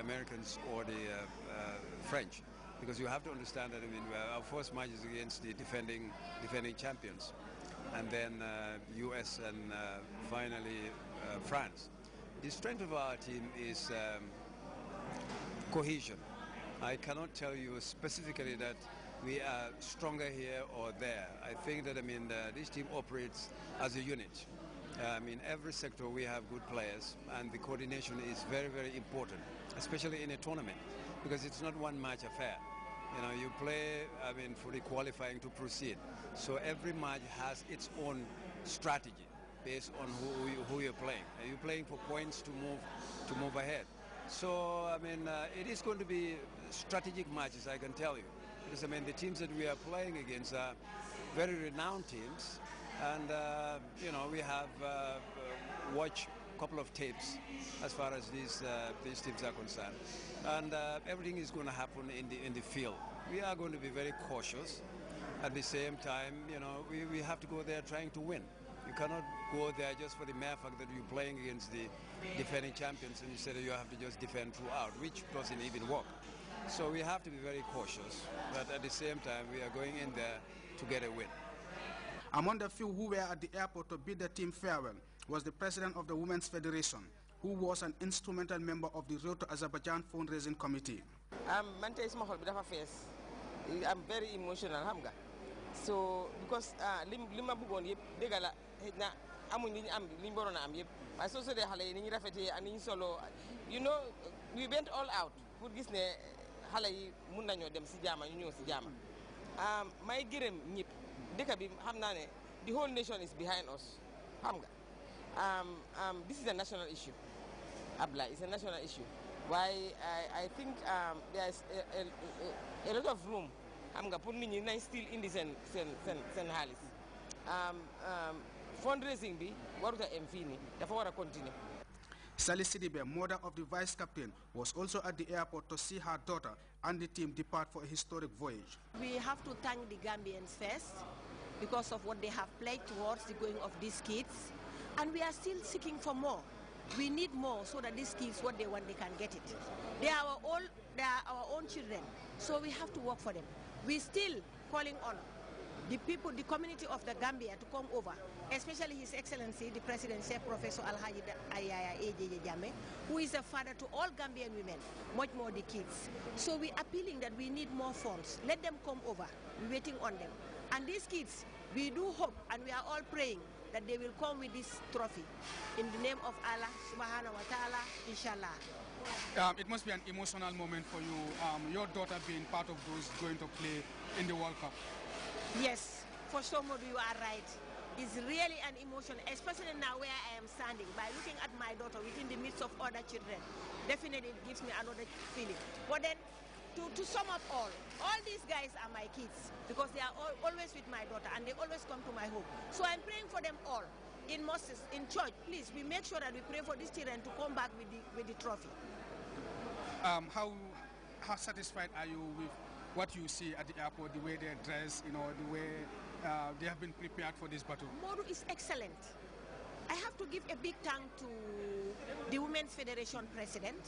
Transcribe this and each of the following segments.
Americans or the French, because you have to understand that our first match is against the defending champions, and then U.S. and finally France. The strength of our team is cohesion. I cannot tell you specifically that we are stronger here or there. I think that this team operates as a unit. Every sector we have good players, and the coordination is very, very important, especially in a tournament, because it's not one match affair. You play, for the qualifying to proceed. So every match has its own strategy based on who you're playing. Are you playing for points to move ahead? So, it is going to be strategic matches, I can tell you. Because, the teams that we are playing against are very renowned teams. And, we have watched a couple of tapes as far as these teams are concerned. And everything is going to happen in the field. We are going to be very cautious. At the same time, we have to go there trying to win. You cannot go there just for the mere fact that you're playing against the defending champions and you say that you have to just defend throughout, which doesn't even work. So we have to be very cautious, but at the same time, we are going in there to get a win. Among the few who were at the airport to bid the team farewell was the president of the Women's Federation, who was an instrumental member of the Road to Azerbaijan fundraising committee. I'm very emotional, so because lima bugon yep degala na amuñ li am li borona am yep ay so de xalé ni rafété ak ni solo we went all out pour gis né xalé yi mën nañu dem ci jama ñu ñëw ci jama may gërëm ñep dëkk bi xamna né the whole nation is behind us xam nga this is a national issue abla is a national issue why I think there's a lot of room pour nit ñi still indi sen xaalis fundraising bi waruta em fii nii dafa war a continuer. Sally Sidibe, mother of the vice captain, was also at the airport to see her daughter and the team depart for a historic voyage. We have to thank the Gambians first because of what they have played towards the going of these kids, and we are still seeking for more. We need more so that these kids, what they want, they can get it. They are our own children, so we have to work for them. We're still calling on the people, the community of the Gambia to come over, especially His Excellency, the President, Chef Professor Alhaji Ayaya Ejeje Jammeh, who is a father to all Gambian women, much more the kids. So we're appealing that we need more funds. Let them come over. We're waiting on them. And these kids, we do hope, and we are all praying that they will come with this trophy. In the name of Allah, subhanahu wa ta'ala, inshallah. It must be an emotional moment for you, your daughter being part of those going to play in the World Cup. Yes, for Somodu, you are right. It's really an emotion, especially now where I am standing. By looking at my daughter within the midst of other children, definitely it gives me another feeling. But then, to sum up all these guys are my kids because they are always with my daughter and they always come to my home. So I'm praying for them all. In mosques, in church, please, we make sure that we pray for these children to come back with the trophy. How satisfied are you with what you see at the airport, the way they're dressed, the way they have been prepared for this battle? Modu is excellent. I have to give a big thank to the Women's Federation President,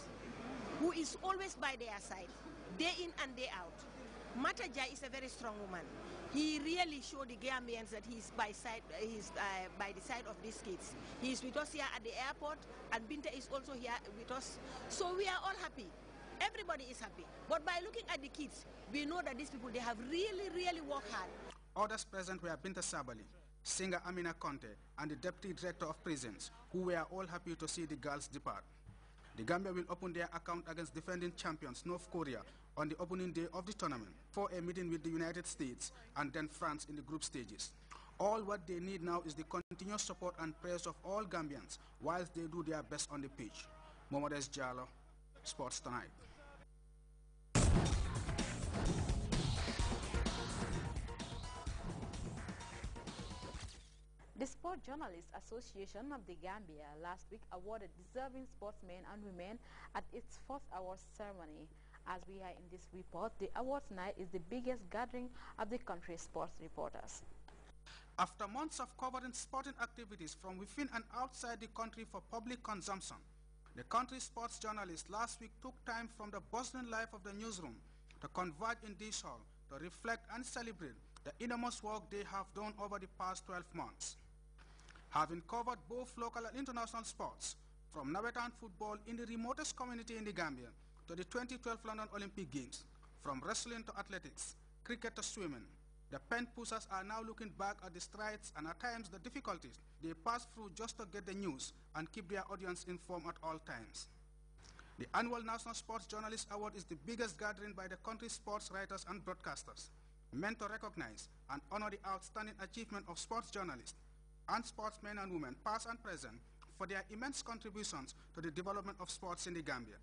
who is always by their side, day in and day out. Mataja is a very strong woman. He really showed the Gambians that he's by the side of these kids. He's with us here at the airport, and Binta is also here with us. So we are all happy. Everybody is happy. But by looking at the kids, we know that these people, they have really, really worked hard. Others present were Binta Sabali, singer Amina Conte, and the Deputy Director of Prisons, who were all happy to see the girls depart. The Gambia will open their account against defending champions North Korea on the opening day of the tournament for a meeting with the United States and then France in the group stages. All what they need now is the continuous support and prayers of all Gambians whilst they do their best on the pitch. Momodes Jallo, Sports Tonight. The Sport Journalists Association of the Gambia last week awarded deserving sportsmen and women at its first awards ceremony. As we are in this report, the awards night is the biggest gathering of the country's sports reporters. After months of covering sporting activities from within and outside the country for public consumption, The country's sports journalists last week took time from the bustling life of the newsroom to converge in this hall to reflect and celebrate the enormous work they have done over the past 12 months. Having covered both local and international sports, from Nawetan football in the remotest community in the Gambia to the 2012 London Olympic Games, from wrestling to athletics, cricket to swimming, the pen pushers are now looking back at the strides and at times the difficulties they pass through just to get the news and keep their audience informed at all times. The annual National Sports Journalist Award is the biggest gathering by the country's sports writers and broadcasters, meant to recognize and honor the outstanding achievement of sports journalists and sportsmen and women, past and present, for their immense contributions to the development of sports in the Gambia.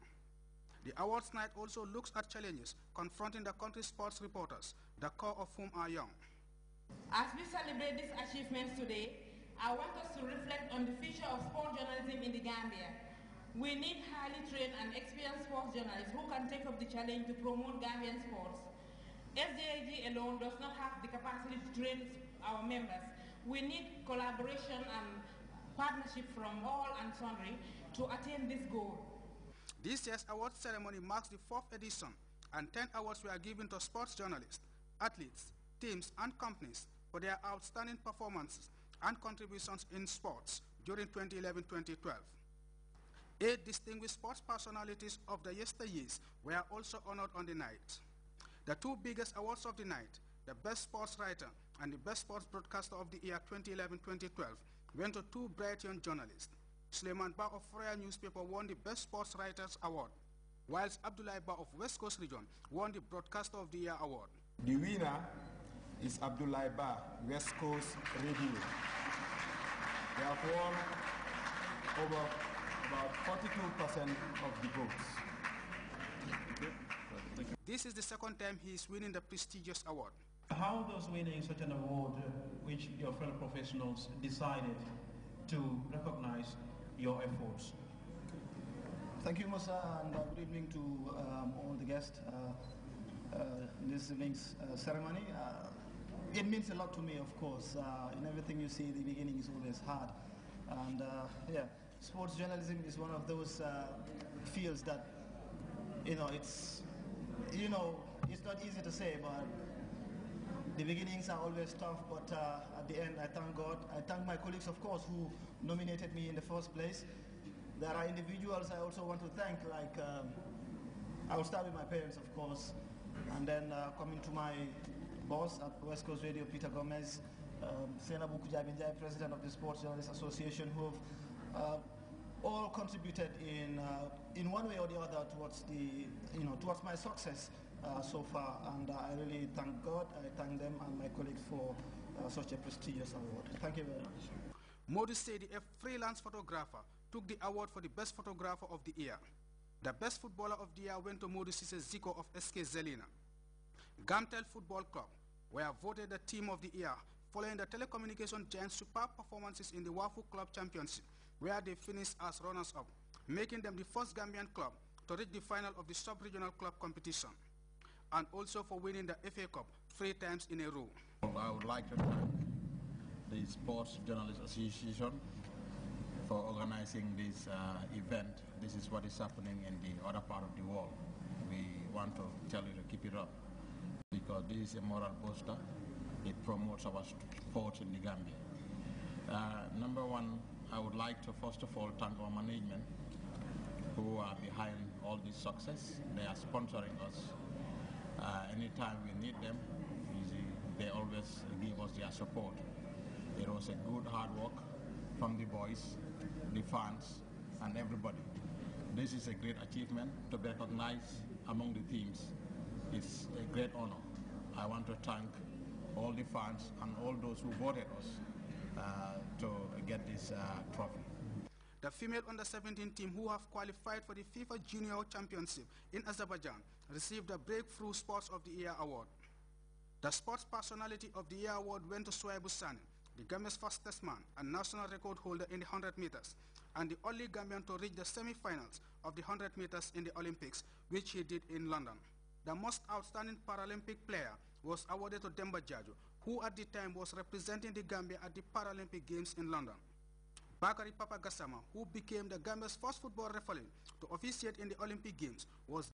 The awards night also looks at challenges confronting the country's sports reporters, the core of whom are young. As we celebrate these achievements today, I want us to reflect on the future of sport journalism in the Gambia. We need highly trained and experienced sports journalists who can take up the challenge to promote Gambian sports. SJIG alone does not have the capacity to train our members. We need collaboration and partnership from all and sundry to attain this goal. This year's awards ceremony marks the 4th edition, and 10 awards were given to sports journalists, athletes, teams, and companies for their outstanding performances and contributions in sports during 2011-2012. 8 distinguished sports personalities of the yesteryears were also honored on the night. The 2 biggest awards of the night, the Best Sports Writer and the Best Sports Broadcaster of the year 2011-2012, went to 2 bright young journalists. Suleiman Ba of Royal Newspaper won the Best Sports Writers Award, whilst Abdullah Ba of West Coast Region won the Broadcaster of the Year Award. The winner is Abdullah Ba, West Coast Radio. They have won over about 42% of the votes. This is the second time he is winning the prestigious award. How does winning such an award, which your fellow professionals decided to recognize your efforts? Thank you, Musa, and good evening to all the guests in this evening's ceremony. It means a lot to me, of course. In everything you see, the beginning is always hard. And yeah, sports journalism is one of those fields that, it's not easy to say, but the beginnings are always tough, but at the end, I thank God. I thank my colleagues, of course, who nominated me in the first place. There are individuals I also want to thank, like, I'll start with my parents, of course, and then coming to my boss at West Coast Radio, Peter Gomez, Senabu Kujabinjai, President of the Sports Journalists Association, who have all contributed in one way or the other towards towards my success so far, and I really thank God, I thank them and my colleagues for such a prestigious award. Thank you very much. Modu Sedi, a freelance photographer, took the award for the best photographer of the year. The best footballer of the year went to Modu Sise Zico of SK Zelina. Gamtel Football Club were voted the team of the year following the telecommunication giant's superb performances in the Wafu Club Championship, where they finished as runners-up, making them the first Gambian club to reach the final of the sub-regional club competition, and also for winning the FA Cup 3 times in a row. I would like to thank the Sports Journalists Association for organizing this event. This is what is happening in the other part of the world. We want to tell you to keep it up, because this is a moral booster. It promotes our sport in the Gambia. Number one, I would like to first of all thank our management who are behind all this success. They are sponsoring us. Anytime we need them, they always give us their support. It was a good hard work from the boys, the fans, and everybody. This is a great achievement to be recognized among the teams. It's a great honor. I want to thank all the fans and all those who voted us to get this trophy. The female under-17 team who have qualified for the FIFA Junior Championship in Azerbaijan received the Breakthrough Sports of the Year Award. The Sports Personality of the Year Award went to Suwaibu Sani, the Gambia's fastest man and national record holder in the 100 meters, and the only Gambian to reach the semi-finals of the 100 meters in the Olympics, which he did in London. The most outstanding Paralympic player was awarded to Demba Jaju, who at the time was representing the Gambia at the Paralympic Games in London. Bakary Papa Gassama, who became the Gambia's first football referee to officiate in the Olympic Games, was